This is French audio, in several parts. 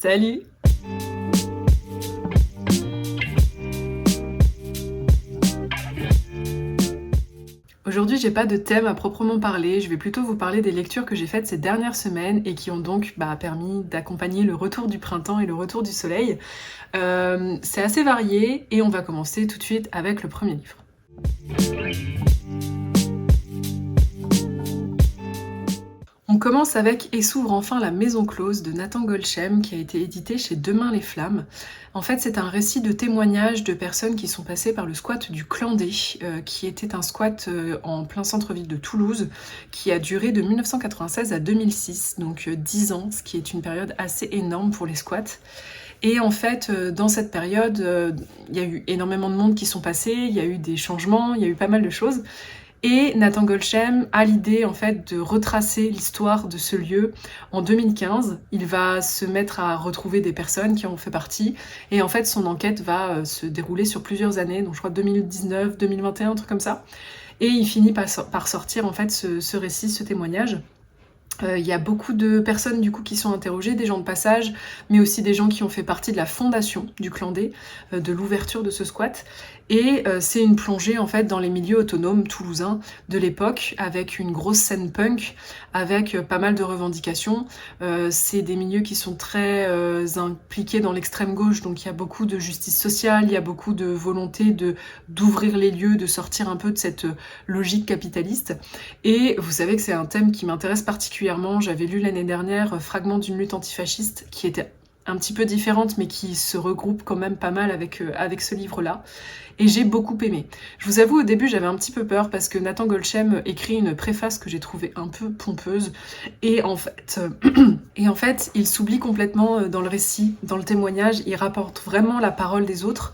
Salut! Aujourd'hui, j'ai pas de thème à proprement parler, je vais plutôt vous parler des lectures que j'ai faites ces dernières semaines et qui ont donc permis d'accompagner le retour du printemps et le retour du soleil. C'est assez varié et on va commencer tout de suite avec le premier livre. On commence avec Et s'ouvre enfin la maison close de Nathan Golchem qui a été édité chez Demain les Flammes. En fait, c'est un récit de témoignages de personnes qui sont passées par le squat du Clandé, qui était un squat en plein centre-ville de Toulouse, qui a duré de 1996 à 2006, donc 10 ans, ce qui est une période assez énorme pour les squats. Et en fait, dans cette période, il y a eu énormément de monde qui sont passés, il y a eu des changements, il y a eu pas mal de choses. Et Nathan Golchem a l'idée en fait de retracer l'histoire de ce lieu en 2015. Il va se mettre à retrouver des personnes qui en ont fait partie et en fait son enquête va se dérouler sur plusieurs années, donc je crois 2019, 2021, un truc comme ça. Et il finit par sortir en fait ce récit, ce témoignage. Il y a beaucoup de personnes du coup qui sont interrogées, des gens de passage, mais aussi des gens qui ont fait partie de la fondation du Clandé, de l'ouverture de ce squat. Et c'est une plongée en fait dans les milieux autonomes toulousains de l'époque, avec une grosse scène punk, avec pas mal de revendications. C'est des milieux qui sont très impliqués dans l'extrême gauche, donc il y a beaucoup de justice sociale, il y a beaucoup de volonté d'ouvrir les lieux, de sortir un peu de cette logique capitaliste. Et vous savez que c'est un thème qui m'intéresse particulièrement. J'avais lu l'année dernière Fragment d'une lutte antifasciste, qui était un petit peu différente, mais qui se regroupe quand même pas mal avec ce livre-là. Et j'ai beaucoup aimé. Je vous avoue, au début, j'avais un petit peu peur parce que Nathan Golchem écrit une préface que j'ai trouvée un peu pompeuse. Et en fait, il s'oublie complètement dans le récit, dans le témoignage. Il rapporte vraiment la parole des autres.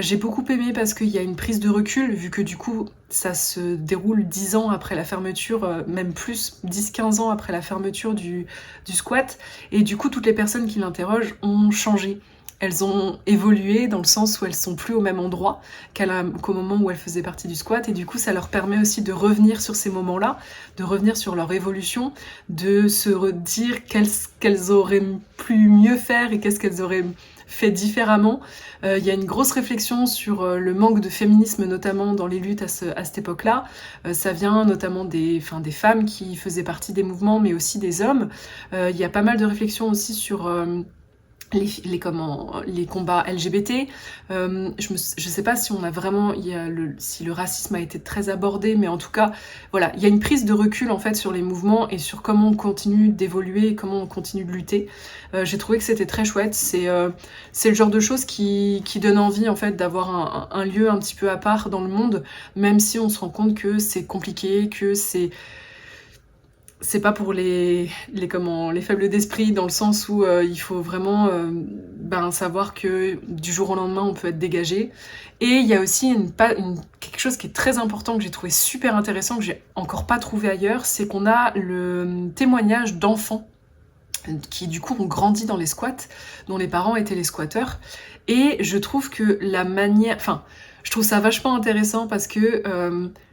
J'ai beaucoup aimé parce qu'il y a une prise de recul, vu que du coup, ça se déroule 10 ans après la fermeture, même plus, 10-15 ans après la fermeture du squat. Et du coup, toutes les personnes qui l'interrogent ont changé. Elles ont évolué dans le sens où elles sont plus au même endroit qu'au moment où elles faisaient partie du squat, et du coup ça leur permet aussi de revenir sur ces moments-là, de revenir sur leur évolution, de se dire qu'elles auraient pu mieux faire et qu'est-ce qu'elles auraient fait différemment. Il y a une grosse réflexion sur le manque de féminisme, notamment dans les luttes à cette époque-là. Ça vient notamment des femmes qui faisaient partie des mouvements, mais aussi des hommes. Il y a pas mal de réflexions aussi sur les combats LGBT. Je sais pas si on a vraiment, si le racisme a été très abordé, mais en tout cas, voilà, il y a une prise de recul en fait sur les mouvements et sur comment on continue d'évoluer, comment on continue de lutter. J'ai trouvé que c'était très chouette. C'est le genre de choses qui donne envie en fait d'avoir un lieu un petit peu à part dans le monde, même si on se rend compte que c'est compliqué, que c'est pas pour les faibles d'esprit, dans le sens où il faut vraiment savoir que du jour au lendemain on peut être dégagé. Et il y a aussi quelque chose qui est très important, que j'ai trouvé super intéressant, que j'ai encore pas trouvé ailleurs, c'est qu'on a le témoignage d'enfants qui du coup ont grandi dans les squats, dont les parents étaient les squatteurs. Et je trouve que je trouve ça vachement intéressant parce que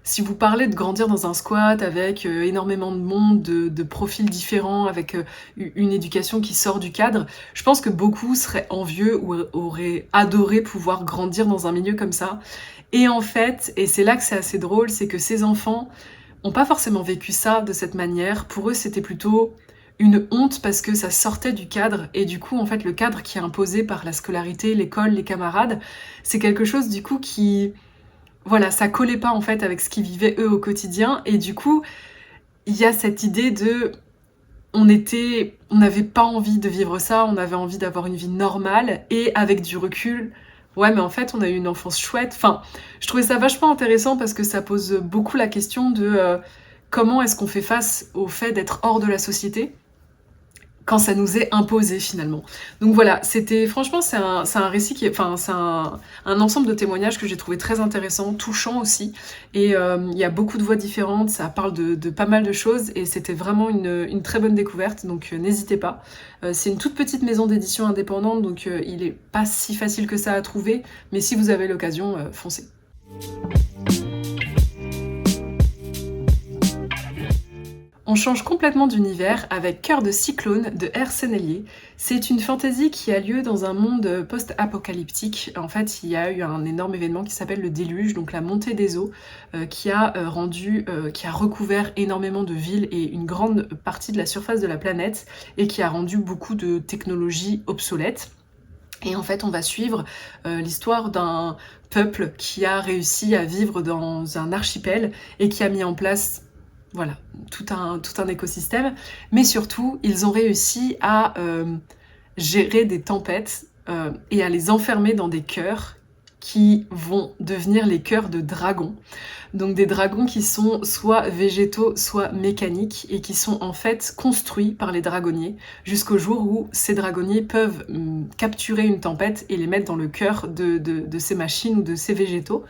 si vous parlez de grandir dans un squat avec énormément de monde, de profils différents, avec une éducation qui sort du cadre, je pense que beaucoup seraient envieux ou auraient adoré pouvoir grandir dans un milieu comme ça. Et en fait, et c'est là que c'est assez drôle, c'est que ces enfants ont pas forcément vécu ça de cette manière. Pour eux, c'était plutôt une honte parce que ça sortait du cadre, et du coup en fait le cadre qui est imposé par la scolarité, l'école, les camarades, c'est quelque chose du coup qui, voilà, ça collait pas en fait avec ce qu'ils vivaient eux au quotidien. Et du coup il y a cette idée de on n'avait pas envie de vivre ça, on avait envie d'avoir une vie normale, et avec du recul, ouais mais en fait on a eu une enfance chouette. Je trouvais ça vachement intéressant parce que ça pose beaucoup la question de comment est-ce qu'on fait face au fait d'être hors de la société quand ça nous est imposé finalement. Donc voilà, franchement c'est un récit c'est un ensemble de témoignages que j'ai trouvé très intéressant, touchant aussi, et il y a beaucoup de voix différentes, ça parle de pas mal de choses, et c'était vraiment une très bonne découverte, donc n'hésitez pas. C'est une toute petite maison d'édition indépendante, donc il est pas si facile que ça à trouver, mais si vous avez l'occasion, foncez. On change complètement d'univers avec Cœur de cyclone de R. Sénélier. C'est une fantaisie qui a lieu dans un monde post-apocalyptique. En fait, il y a eu un énorme événement qui s'appelle le déluge, donc la montée des eaux, qui a recouvert énormément de villes et une grande partie de la surface de la planète, et qui a rendu beaucoup de technologies obsolètes. Et en fait, on va suivre l'histoire d'un peuple qui a réussi à vivre dans un archipel et qui a mis en place, voilà, tout un écosystème. Mais surtout, ils ont réussi à gérer des tempêtes et à les enfermer dans des cœurs qui vont devenir les cœurs de dragons. Donc des dragons qui sont soit végétaux, soit mécaniques, et qui sont en fait construits par les dragonniers, jusqu'au jour où ces dragonniers peuvent capturer une tempête et les mettre dans le cœur de ces machines ou de ces végétaux.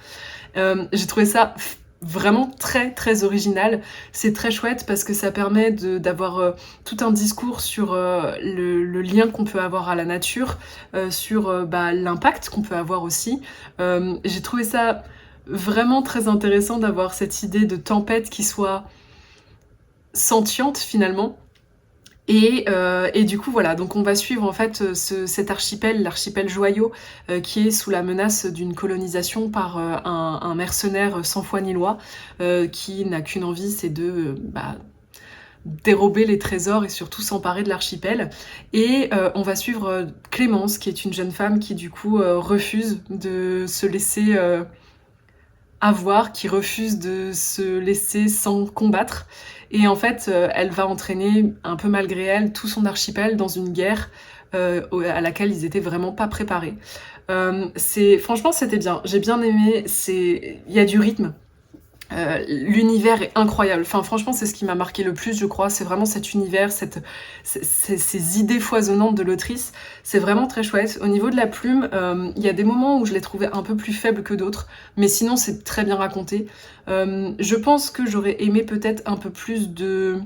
J'ai trouvé ça vraiment très très original. C'est très chouette parce que ça permet d'avoir tout un discours sur le lien qu'on peut avoir à la nature, sur l'impact qu'on peut avoir aussi. J'ai trouvé ça vraiment très intéressant d'avoir cette idée de tempête qui soit sentiente finalement. Et du coup voilà, donc on va suivre en fait cet archipel, l'archipel Joyau, qui est sous la menace d'une colonisation par un mercenaire sans foi ni loi, qui n'a qu'une envie, c'est de dérober les trésors et surtout s'emparer de l'archipel. Et on va suivre Clémence, qui est une jeune femme qui du coup refuse de se laisser avoir, qui refuse de se laisser sans combattre. Et en fait, elle va entraîner, un peu malgré elle, tout son archipel dans une guerre à laquelle ils étaient vraiment pas préparés. Franchement, c'était bien. J'ai bien aimé. Il y a du rythme. L'univers est incroyable. Enfin, franchement, c'est ce qui m'a marqué le plus, je crois. C'est vraiment cet univers, ces idées foisonnantes de l'autrice. C'est vraiment très chouette. Au niveau de la plume, il y a des moments où je l'ai trouvée un peu plus faible que d'autres, mais sinon, c'est très bien raconté. Je pense que j'aurais aimé peut-être un peu plus de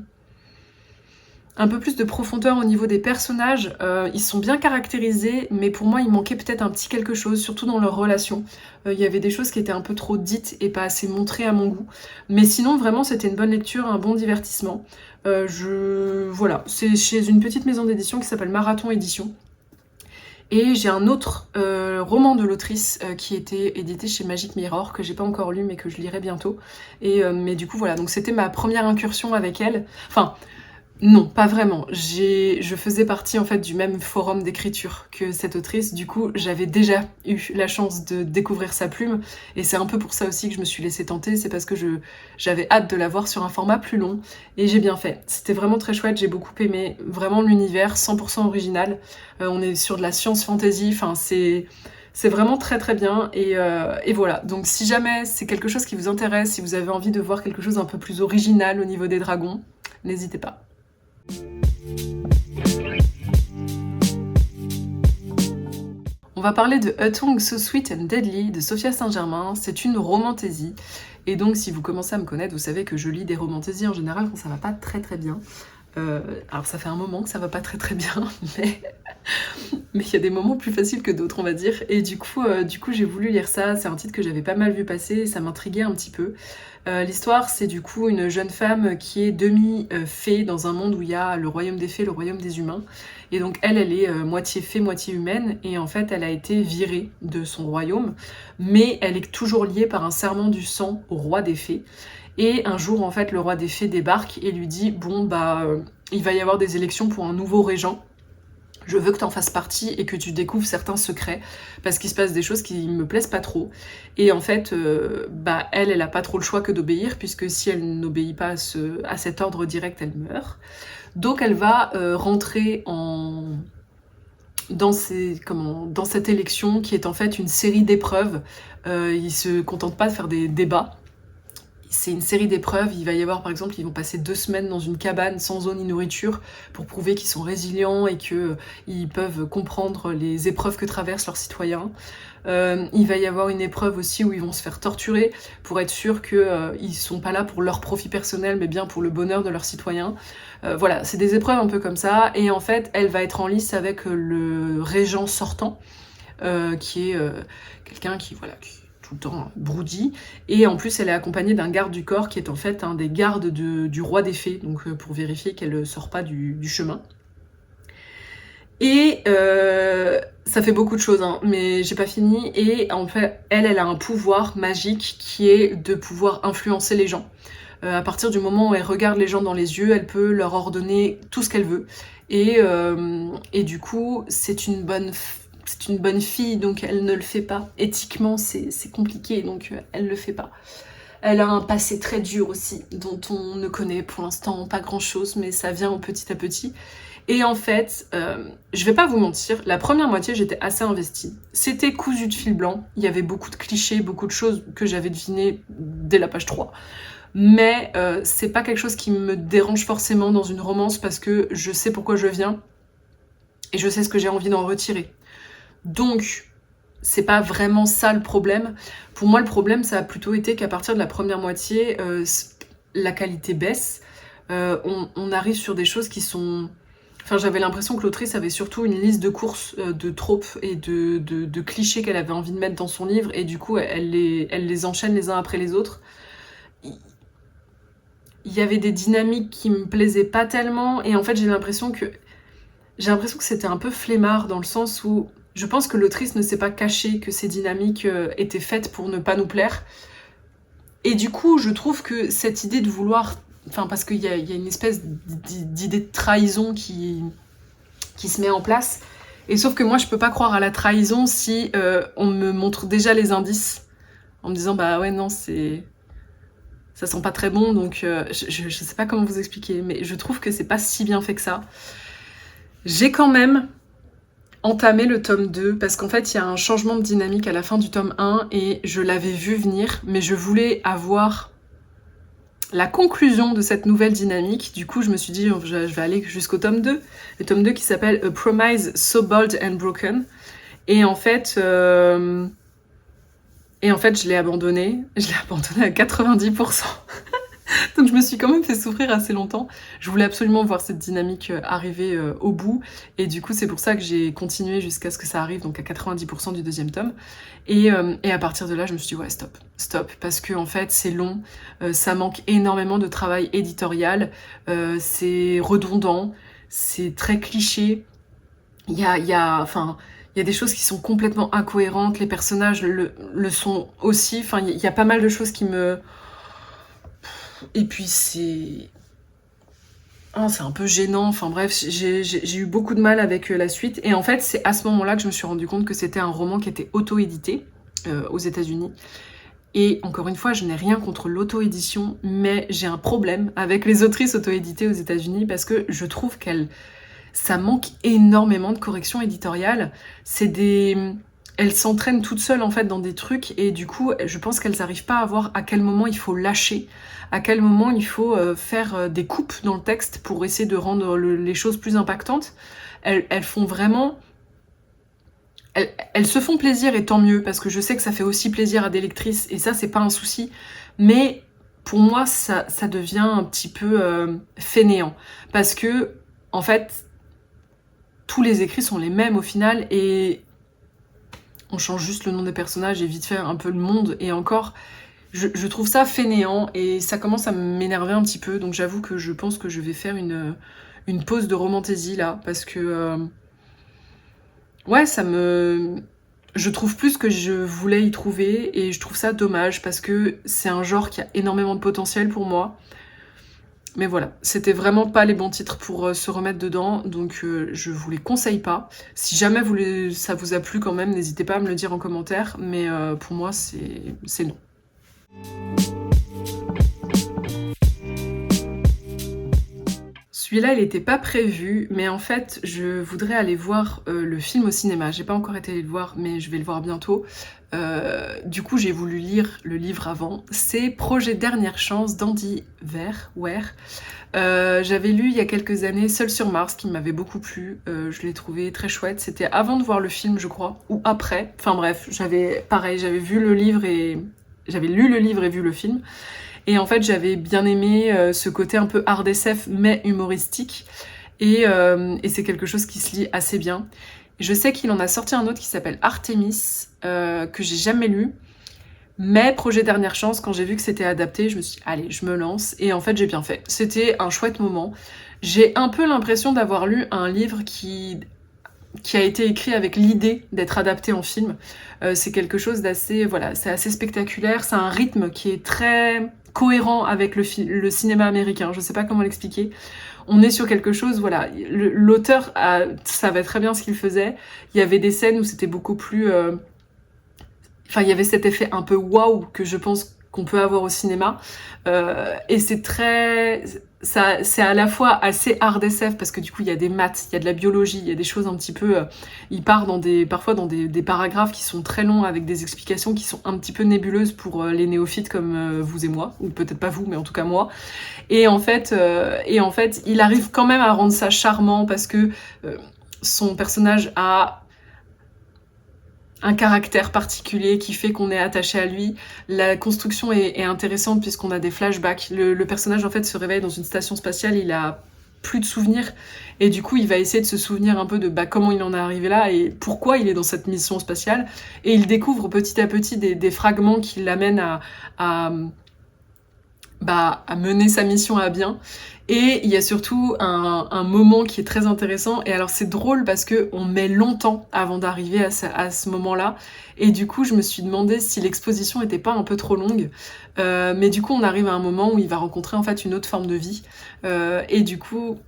profondeur au niveau des personnages. Ils sont bien caractérisés, mais pour moi il manquait peut-être un petit quelque chose, surtout dans leurs relations. Il y avait des choses qui étaient un peu trop dites et pas assez montrées à mon goût. Mais sinon vraiment c'était une bonne lecture, un bon divertissement. Voilà, c'est chez une petite maison d'édition qui s'appelle Marathon Édition. Et j'ai un autre roman de l'autrice qui était édité chez Magic Mirror, que j'ai pas encore lu mais que je lirai bientôt. Mais du coup voilà, donc c'était ma première incursion avec elle. Enfin, non, pas vraiment. Je faisais partie en fait du même forum d'écriture que cette autrice. Du coup, j'avais déjà eu la chance de découvrir sa plume, et c'est un peu pour ça aussi que je me suis laissée tenter. C'est parce que j'avais hâte de la voir sur un format plus long, et j'ai bien fait. C'était vraiment très chouette. J'ai beaucoup aimé. Vraiment l'univers 100% original. On est sur de la science fantasy. Enfin, c'est vraiment très très bien, et voilà. Donc si jamais c'est quelque chose qui vous intéresse, si vous avez envie de voir quelque chose un peu plus original au niveau des dragons, n'hésitez pas. On va parler de A Tongue So Sweet and Deadly de Sophia Saint-Germain. C'est une romantaisie. Et donc si vous commencez à me connaître, vous savez que je lis des romantaisies en général quand ça va pas très très bien. Alors ça fait un moment que ça va pas très très bien, mais il y a des moments plus faciles que d'autres, on va dire. Et du coup j'ai voulu lire ça. C'est un titre que j'avais pas mal vu passer et ça m'intriguait un petit peu. L'histoire, c'est du coup une jeune femme qui est demi-fée dans un monde où il y a le royaume des fées, le royaume des humains. Et donc elle est moitié fée, moitié humaine. Et en fait, elle a été virée de son royaume, mais elle est toujours liée par un serment du sang au roi des fées. Et un jour, en fait, le roi des fées débarque et lui dit « Bon, il va y avoir des élections pour un nouveau régent. Je veux que tu en fasses partie et que tu découvres certains secrets, parce qu'il se passe des choses qui me plaisent pas trop. » Et en fait, elle a pas trop le choix que d'obéir, puisque si elle n'obéit pas à cet ordre direct, elle meurt. Donc elle va rentrer dans cette élection qui est en fait une série d'épreuves. Ils se contentent pas de faire des débats. C'est une série d'épreuves. Il va y avoir, par exemple, ils vont passer 2 semaines dans une cabane sans eau ni nourriture pour prouver qu'ils sont résilients et qu'ils peuvent comprendre les épreuves que traversent leurs citoyens. Il va y avoir une épreuve aussi où ils vont se faire torturer pour être sûr qu'ils sont pas là pour leur profit personnel, mais bien pour le bonheur de leurs citoyens. Voilà, c'est des épreuves un peu comme ça. Et en fait, elle va être en lice avec le régent sortant, qui est quelqu'un qui tout le temps broody, et en plus elle est accompagnée d'un garde du corps qui est en fait un des gardes du roi des fées, donc pour vérifier qu'elle ne sort pas du chemin. Et ça fait beaucoup de choses, hein, mais j'ai pas fini. Et en fait, elle a un pouvoir magique qui est de pouvoir influencer les gens. À partir du moment où elle regarde les gens dans les yeux, elle peut leur ordonner tout ce qu'elle veut. Et du coup, c'est une bonne fille, donc elle ne le fait pas. Éthiquement, c'est compliqué, donc elle le fait pas. Elle a un passé très dur aussi, dont on ne connaît pour l'instant pas grand-chose, mais ça vient petit à petit. Et en fait, je vais pas vous mentir, la première moitié, j'étais assez investie. C'était cousu de fil blanc, il y avait beaucoup de clichés, beaucoup de choses que j'avais devinées dès la page 3. Mais c'est pas quelque chose qui me dérange forcément dans une romance parce que je sais pourquoi je viens et je sais ce que j'ai envie d'en retirer. Donc, c'est pas vraiment ça le problème. Pour moi, le problème, ça a plutôt été qu'à partir de la première moitié, la qualité baisse. On arrive sur des choses qui sont... Enfin, j'avais l'impression que l'autrice avait surtout une liste de courses, de tropes et de clichés qu'elle avait envie de mettre dans son livre, et du coup, elle les enchaîne les uns après les autres. Il y avait des dynamiques qui me plaisaient pas tellement, et en fait, j'ai l'impression que c'était un peu flemmard, dans le sens où je pense que l'autrice ne s'est pas cachée que ces dynamiques étaient faites pour ne pas nous plaire. Et du coup, je trouve que cette idée de vouloir... Enfin, parce qu'il y a une espèce d'idée de trahison qui se met en place. Et sauf que moi, je peux pas croire à la trahison si on me montre déjà les indices en me disant bah ouais, non, ça sent pas très bon, donc je sais pas comment vous expliquer, mais je trouve que c'est pas si bien fait que ça. J'ai quand même entamé le tome 2 parce qu'en fait, il y a un changement de dynamique à la fin du tome 1 et je l'avais vu venir, mais je voulais avoir la conclusion de cette nouvelle dynamique. Du coup, je me suis dit, je vais aller jusqu'au tome 2. Le tome 2 qui s'appelle A Promise So Bold and Broken. Et en fait, je l'ai abandonné. Je l'ai abandonné à 90%. Donc je me suis quand même fait souffrir assez longtemps. Je voulais absolument voir cette dynamique arriver au bout. Et du coup, c'est pour ça que j'ai continué jusqu'à ce que ça arrive, donc à 90% du deuxième tome. Et à partir de là, je me suis dit, ouais, stop. Parce que en fait, c'est long, ça manque énormément de travail éditorial, c'est redondant, c'est très cliché. Il y a des choses qui sont complètement incohérentes, les personnages le sont aussi. Enfin, il y a pas mal de choses qui me... Et puis c'est un peu gênant, enfin bref, j'ai eu beaucoup de mal avec la suite. Et en fait, c'est à ce moment-là que je me suis rendu compte que c'était un roman qui était auto-édité aux États-Unis. Et encore une fois, je n'ai rien contre l'auto-édition, mais j'ai un problème avec les autrices auto-éditées aux États-Unis parce que je trouve ça manque énormément de corrections éditoriales. Elles s'entraînent toutes seules en fait dans des trucs, et du coup je pense qu'elles n'arrivent pas à voir à quel moment il faut lâcher, à quel moment il faut faire des coupes dans le texte pour essayer de rendre les choses plus impactantes. Elles font vraiment... Elles se font plaisir, et tant mieux, parce que je sais que ça fait aussi plaisir à des lectrices, et ça c'est pas un souci, mais pour moi ça devient un petit peu fainéant, parce que en fait tous les écrits sont les mêmes au final, et on change juste le nom des personnages et vite fait un peu le monde, et encore, je trouve ça fainéant, et ça commence à m'énerver un petit peu, donc j'avoue que je pense que je vais faire une pause de romantaisie là, parce que... ouais, je trouve plus que je voulais y trouver, et je trouve ça dommage, parce que c'est un genre qui a énormément de potentiel pour moi. Mais voilà, c'était vraiment pas les bons titres pour se remettre dedans, donc je vous les conseille pas. Si jamais ça vous a plu quand même, n'hésitez pas à me le dire en commentaire, mais pour moi c'est non. Celui-là, il n'était pas prévu, mais en fait, je voudrais aller voir le film au cinéma. J'ai pas encore été le voir, mais je vais le voir bientôt. Du coup, j'ai voulu lire le livre avant. C'est Projet Dernière Chance d'Andy Weir. J'avais lu il y a quelques années Seul sur Mars, qui m'avait beaucoup plu. Je l'ai trouvé très chouette. C'était avant de voir le film, je crois, ou après. Enfin bref, j'avais lu le livre et vu le film. Et en fait, j'avais bien aimé ce côté un peu hard SF, mais humoristique. Et c'est quelque chose qui se lit assez bien. Je sais qu'il en a sorti un autre qui s'appelle Artemis, que j'ai jamais lu. Mais projet Dernière Chance, quand j'ai vu que c'était adapté, je me suis dit, allez, je me lance. Et en fait, j'ai bien fait. C'était un chouette moment. J'ai un peu l'impression d'avoir lu un livre qui a été écrit avec l'idée d'être adapté en film. C'est quelque chose d'assez, voilà, c'est assez spectaculaire. C'est un rythme qui est très cohérent avec le cinéma américain. Je sais pas comment l'expliquer. On est sur quelque chose, voilà. L'auteur savait très bien ce qu'il faisait. Il y avait des scènes où c'était beaucoup plus... Enfin, il y avait cet effet un peu waouh que je pense qu'on peut avoir au cinéma. Et c'est très... Ça, c'est à la fois assez hard SF parce que du coup il y a des maths, il y a de la biologie, il y a des choses un petit peu... il part parfois dans des paragraphes qui sont très longs avec des explications qui sont un petit peu nébuleuses pour les néophytes comme vous et moi, ou peut-être pas vous, mais en tout cas moi. Et en fait, il arrive quand même à rendre ça charmant parce que son personnage a un caractère particulier qui fait qu'on est attaché à lui. La construction est intéressante puisqu'on a des flashbacks. Le personnage en fait se réveille dans une station spatiale, il a plus de souvenirs et du coup il va essayer de se souvenir un peu de comment il en est arrivé là et pourquoi il est dans cette mission spatiale, et il découvre petit à petit des fragments qui l'amènent à mener sa mission à bien. Et il y a surtout un moment qui est très intéressant, et alors c'est drôle parce que on met longtemps avant d'arriver à ce moment-là, et du coup je me suis demandé si l'exposition était pas un peu trop longue, mais du coup on arrive à un moment où il va rencontrer en fait une autre forme de vie, et du coup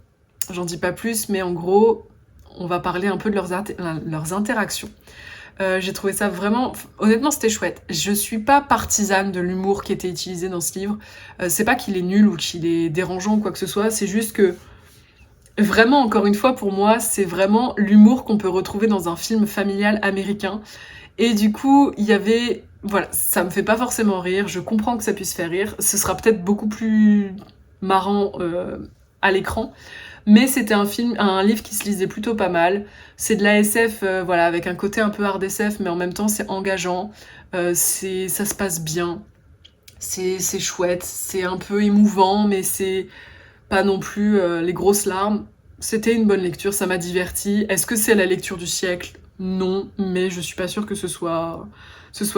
j'en dis pas plus, mais en gros on va parler un peu de leurs interactions. J'ai trouvé ça vraiment... Honnêtement, c'était chouette. Je suis pas partisane de l'humour qui était utilisé dans ce livre. C'est pas qu'il est nul ou qu'il est dérangeant ou quoi que ce soit, c'est juste que... Vraiment, encore une fois, pour moi, c'est vraiment l'humour qu'on peut retrouver dans un film familial américain. Et du coup, il y avait... Voilà, ça me fait pas forcément rire, je comprends que ça puisse faire rire. Ce sera peut-être beaucoup plus marrant à l'écran. Mais c'était un livre qui se lisait plutôt pas mal. C'est de la SF, voilà, avec un côté un peu hard SF, mais en même temps c'est engageant. Ça se passe bien. C'est chouette. C'est un peu émouvant, mais c'est pas non plus les grosses larmes. C'était une bonne lecture, ça m'a divertie. Est-ce que c'est la lecture du siècle? Non, mais je suis pas sûre que ce soit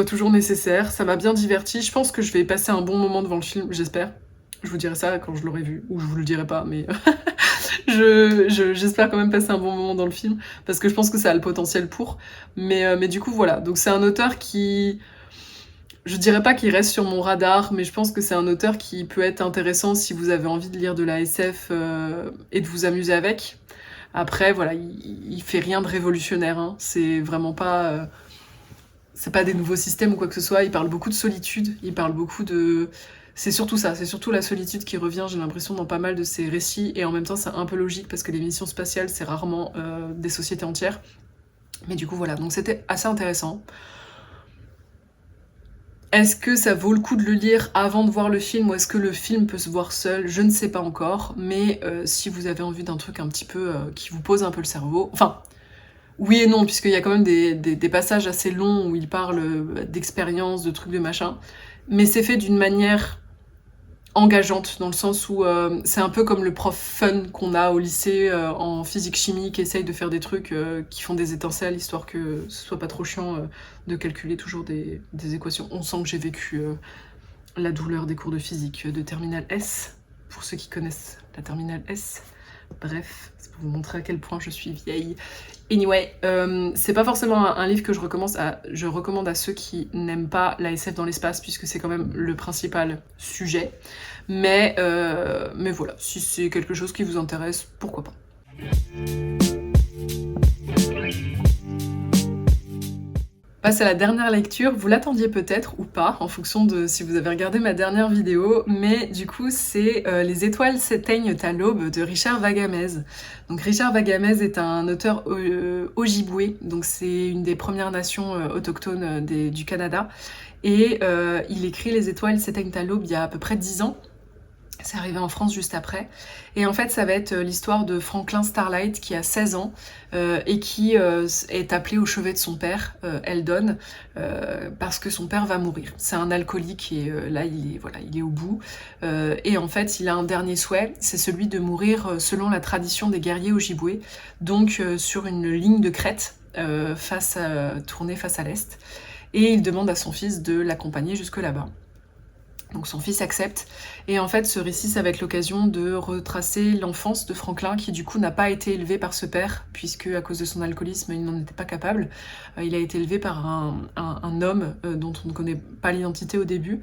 toujours nécessaire. Ça m'a bien divertie. Je pense que je vais passer un bon moment devant le film, j'espère. Je vous dirai ça quand je l'aurai vu, ou je vous le dirai pas, mais j'espère quand même passer un bon moment dans le film, parce que je pense que ça a le potentiel pour. Mais du coup, voilà. Donc c'est un auteur qui... Je dirais pas qu'il reste sur mon radar, mais je pense que c'est un auteur qui peut être intéressant si vous avez envie de lire de la SF et de vous amuser avec. Après, voilà, il fait rien de révolutionnaire, hein. C'est vraiment pas... c'est pas des nouveaux systèmes ou quoi que ce soit. Il parle beaucoup de solitude, il parle beaucoup de... C'est surtout ça, c'est surtout la solitude qui revient, j'ai l'impression, dans pas mal de ses récits, et en même temps c'est un peu logique parce que les missions spatiales c'est rarement des sociétés entières. Mais du coup voilà, donc c'était assez intéressant. Est-ce que ça vaut le coup de le lire avant de voir le film, ou est-ce que le film peut se voir seul? Je ne sais pas encore, mais si vous avez envie d'un truc un petit peu qui vous pose un peu le cerveau... Enfin, oui et non, puisqu'il y a quand même des passages assez longs où il parle d'expériences, de trucs, de machin, mais c'est fait d'une manière engageante, dans le sens où c'est un peu comme le prof fun qu'on a au lycée en physique-chimie, qui essaye de faire des trucs qui font des étincelles, histoire que ce soit pas trop chiant de calculer toujours des équations. On sent que j'ai vécu la douleur des cours de physique de terminale S, pour ceux qui connaissent la terminale S. Bref, c'est pour vous montrer à quel point je suis vieille. Anyway, c'est pas forcément un livre que je recommande à ceux qui n'aiment pas la SF dans l'espace, puisque c'est quand même le principal sujet. Mais voilà, si c'est quelque chose qui vous intéresse, pourquoi pas. Passe à la dernière lecture, vous l'attendiez peut-être ou pas, en fonction de si vous avez regardé ma dernière vidéo, mais du coup c'est Les étoiles s'éteignent à l'aube de Richard Wagamese. Donc Richard Wagamese est un auteur Ojibwe, donc c'est une des premières nations autochtones du Canada, et il écrit Les étoiles s'éteignent à l'aube il y a à peu près 10 ans. C'est arrivé en France juste après. Et en fait, ça va être l'histoire de Franklin Starlight qui a 16 ans et qui est appelé au chevet de son père, Eldon, parce que son père va mourir. C'est un alcoolique et là, il est au bout. Et en fait, il a un dernier souhait, c'est celui de mourir selon la tradition des guerriers Ojibwe, donc sur une ligne de crête tournée face à l'est. et il demande à son fils de l'accompagner jusque là-bas. Donc son fils accepte, et en fait ce récit ça va être l'occasion de retracer l'enfance de Franklin qui du coup n'a pas été élevé par ce père, puisque à cause de son alcoolisme il n'en était pas capable. Il a été élevé par un homme dont on ne connaît pas l'identité au début,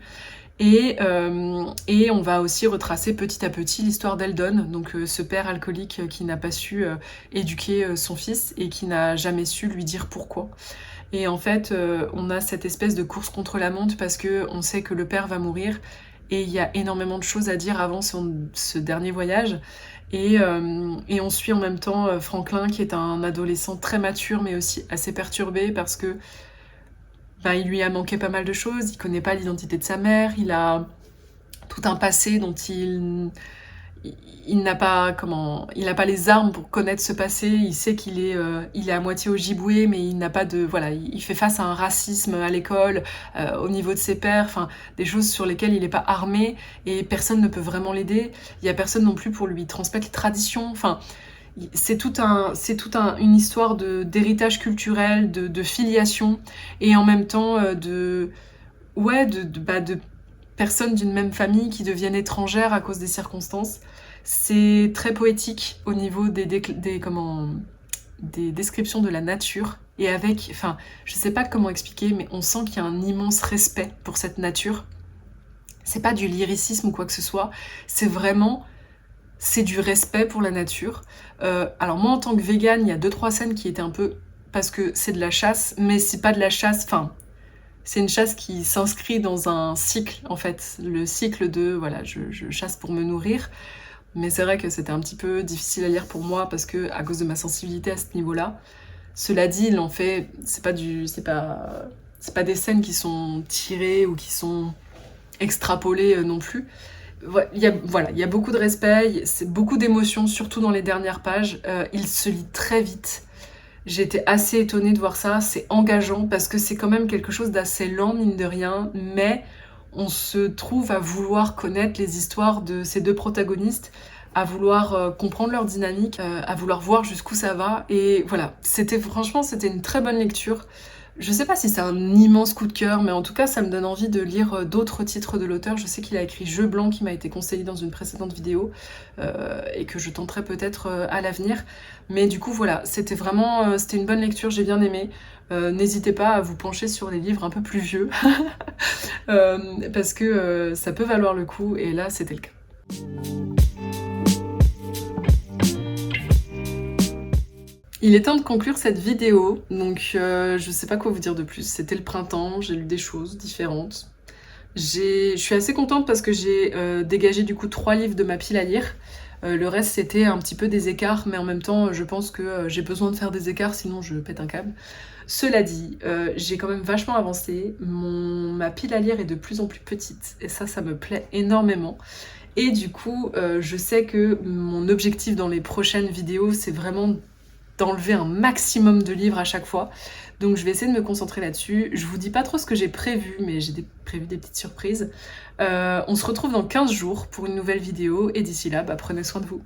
et on va aussi retracer petit à petit l'histoire d'Eldon, donc ce père alcoolique qui n'a pas su éduquer son fils et qui n'a jamais su lui dire pourquoi. Et en fait, on a cette espèce de course contre la montre parce qu'on sait que le père va mourir et il y a énormément de choses à dire avant ce dernier voyage. Et on suit en même temps Franklin qui est un adolescent très mature mais aussi assez perturbé parce que il lui a manqué pas mal de choses, il connaît pas l'identité de sa mère, il a tout un passé dont il n'a pas les armes pour connaître ce passé. Il sait qu'il est à moitié ojibwé, mais il n'a pas de il fait face à un racisme à l'école, au niveau de ses pairs, enfin des choses sur lesquelles il n'est pas armé et personne ne peut vraiment l'aider. Il y a personne non plus pour lui transmettre les traditions. Enfin, c'est une histoire d'héritage culturel, de filiation et en même temps de personnes d'une même famille qui deviennent étrangères à cause des circonstances. C'est très poétique au niveau des descriptions de la nature, et avec, je sais pas comment expliquer, mais on sent qu'il y a un immense respect pour cette nature. C'est pas du lyricisme ou quoi que ce soit, c'est du respect pour la nature. Alors moi en tant que végane, il y a 2-3 scènes qui étaient un peu, parce que c'est de la chasse, mais c'est pas de la chasse, c'est une chasse qui s'inscrit dans un cycle, en fait. Le cycle de, je chasse pour me nourrir. Mais c'est vrai que c'était un petit peu difficile à lire pour moi parce que, à cause de ma sensibilité à ce niveau-là. Cela dit, il en fait, c'est pas des scènes qui sont tirées ou qui sont extrapolées non plus. Il y a beaucoup de respect, c'est beaucoup d'émotions, surtout dans les dernières pages. Il se lit très vite. J'ai été assez étonnée de voir ça, c'est engageant parce que c'est quand même quelque chose d'assez lent mine de rien, mais on se trouve à vouloir connaître les histoires de ces deux protagonistes, à vouloir comprendre leur dynamique, à vouloir voir jusqu'où ça va, et voilà, c'était une très bonne lecture. Je sais pas si c'est un immense coup de cœur, mais en tout cas ça me donne envie de lire d'autres titres de l'auteur. Je sais qu'il a écrit Jeu blanc qui m'a été conseillé dans une précédente vidéo et que je tenterai peut-être à l'avenir. Mais du coup voilà, c'était une bonne lecture, j'ai bien aimé. N'hésitez pas à vous pencher sur les livres un peu plus vieux parce que ça peut valoir le coup, et là c'était le cas. Il est temps de conclure cette vidéo, donc je sais pas quoi vous dire de plus. C'était le printemps, j'ai lu des choses différentes. Je suis assez contente parce que j'ai dégagé du coup 3 livres de ma pile à lire. Le reste c'était un petit peu des écarts, mais en même temps je pense que j'ai besoin de faire des écarts, sinon je pète un câble. Cela dit, j'ai quand même vachement avancé. Ma pile à lire est de plus en plus petite, et ça me plaît énormément. Et du coup, je sais que mon objectif dans les prochaines vidéos, c'est vraiment d'enlever un maximum de livres à chaque fois. Donc je vais essayer de me concentrer là-dessus. Je vous dis pas trop ce que j'ai prévu, mais j'ai prévu des petites surprises. On se retrouve dans 15 jours pour une nouvelle vidéo, et d'ici là, prenez soin de vous.